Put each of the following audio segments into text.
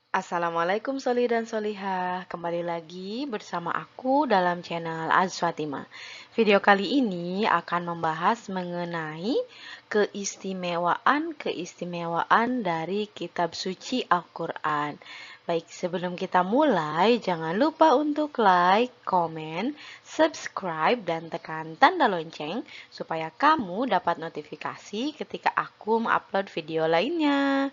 Assalamualaikum Soli dan Solihah, kembali lagi bersama aku dalam channel Azfatima. Video kali ini akan membahas mengenai keistimewaan dari kitab suci Al-Quran. Baik, sebelum kita mulai, jangan lupa untuk like, komen, subscribe, dan tekan tanda lonceng supaya kamu dapat notifikasi ketika aku mengupload video lainnya.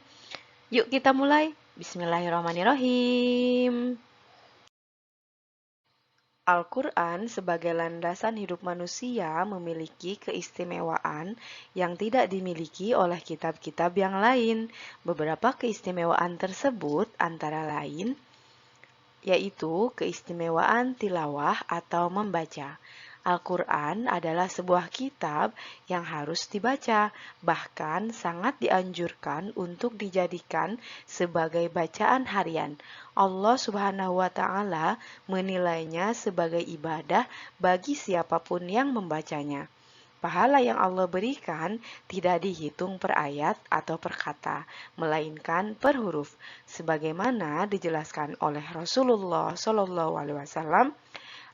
Yuk kita mulai. Bismillahirrahmanirrahim. Al-Quran sebagai landasan hidup manusia memiliki keistimewaan yang tidak dimiliki oleh kitab-kitab yang lain. Beberapa keistimewaan tersebut antara lain yaitu keistimewaan tilawah atau membaca. Al-Quran adalah sebuah kitab yang harus dibaca, bahkan sangat dianjurkan untuk dijadikan sebagai bacaan harian. Allah Subhanahu wa Ta'ala menilainya sebagai ibadah bagi siapapun yang membacanya. Pahala yang Allah berikan tidak dihitung per ayat atau per kata, melainkan per huruf, sebagaimana dijelaskan oleh Rasulullah Shallallahu Alaihi Wasallam.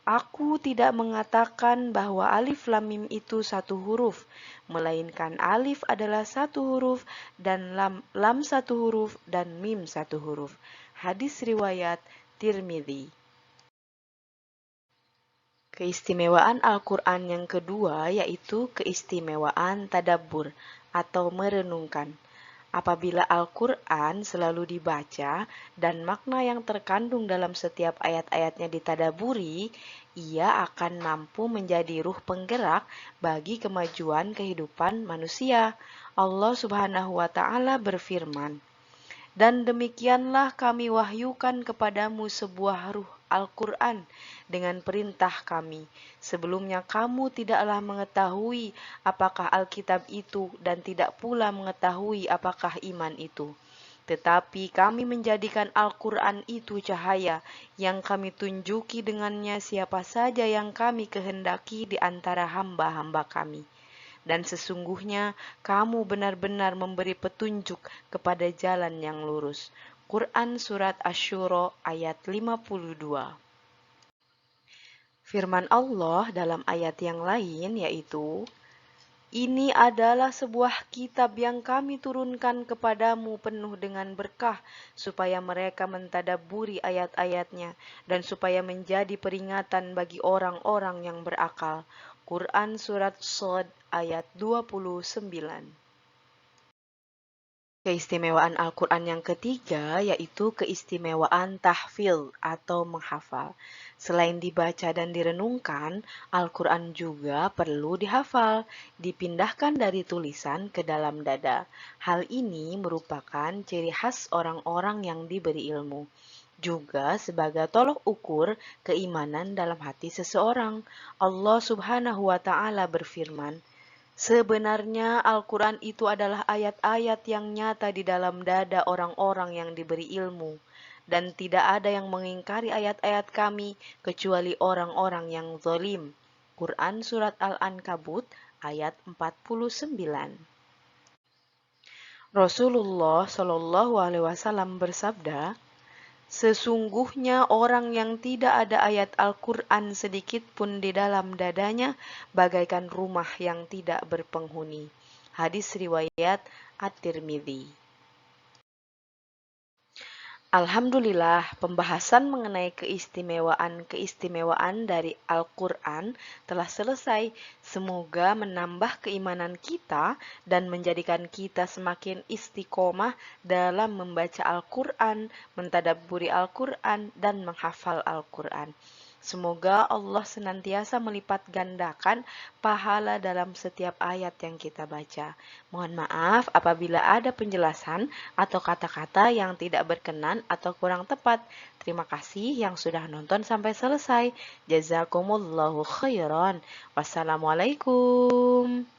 Aku tidak mengatakan bahwa alif lam mim itu satu huruf, melainkan alif adalah satu huruf dan lam satu huruf dan mim satu huruf. Hadis riwayat Tirmidzi. Keistimewaan Al-Quran yang kedua yaitu keistimewaan tadabbur atau merenungkan. Apabila Al-Quran selalu dibaca dan makna yang terkandung dalam setiap ayat-ayatnya ditadaburi, ia akan mampu menjadi ruh penggerak bagi kemajuan kehidupan manusia. Allah Subhanahu wa Ta'ala berfirman, "Dan demikianlah kami wahyukan kepadamu sebuah ruh Al-Quran dengan perintah kami. Sebelumnya kamu tidaklah mengetahui apakah Alkitab itu dan tidak pula mengetahui apakah iman itu. Tetapi kami menjadikan Al-Quran itu cahaya yang kami tunjuki dengannya siapa saja yang kami kehendaki di antara hamba-hamba kami. Dan sesungguhnya kamu benar-benar memberi petunjuk kepada jalan yang lurus." Quran Surat Asy-Syura ayat 52. Firman Allah dalam ayat yang lain yaitu, "Ini adalah sebuah kitab yang kami turunkan kepadamu penuh dengan berkah, supaya mereka mentadabburi ayat-ayatnya, dan supaya menjadi peringatan bagi orang-orang yang berakal." Quran Surat Shad ayat 29. Keistimewaan Al-Quran yang ketiga yaitu keistimewaan tahfidz atau menghafal. Selain dibaca dan direnungkan, Al-Quran juga perlu dihafal, dipindahkan dari tulisan ke dalam dada. Hal ini merupakan ciri khas orang-orang yang diberi ilmu. Juga sebagai tolok ukur keimanan dalam hati seseorang. Allah Subhanahu wa Ta'ala berfirman, "Sebenarnya Al-Quran itu adalah ayat-ayat yang nyata di dalam dada orang-orang yang diberi ilmu, dan tidak ada yang mengingkari ayat-ayat kami kecuali orang-orang yang zalim." Quran Surat Al-Ankabut ayat 49. Rasulullah Shallallahu Alaihi Wasallam bersabda, "Sesungguhnya orang yang tidak ada ayat Al-Quran sedikit pun di dalam dadanya bagaikan rumah yang tidak berpenghuni." Hadis riwayat At-Tirmidzi. Alhamdulillah, pembahasan mengenai keistimewaan-keistimewaan dari Al-Quran telah selesai. Semoga menambah keimanan kita dan menjadikan kita semakin istiqomah dalam membaca Al-Quran, mentadabburi Al-Quran, dan menghafal Al-Quran. Semoga Allah senantiasa melipat gandakan pahala dalam setiap ayat yang kita baca. Mohon maaf apabila ada penjelasan atau kata-kata yang tidak berkenan atau kurang tepat. Terima kasih yang sudah nonton sampai selesai. Jazakumullahu khairan. Wassalamualaikum.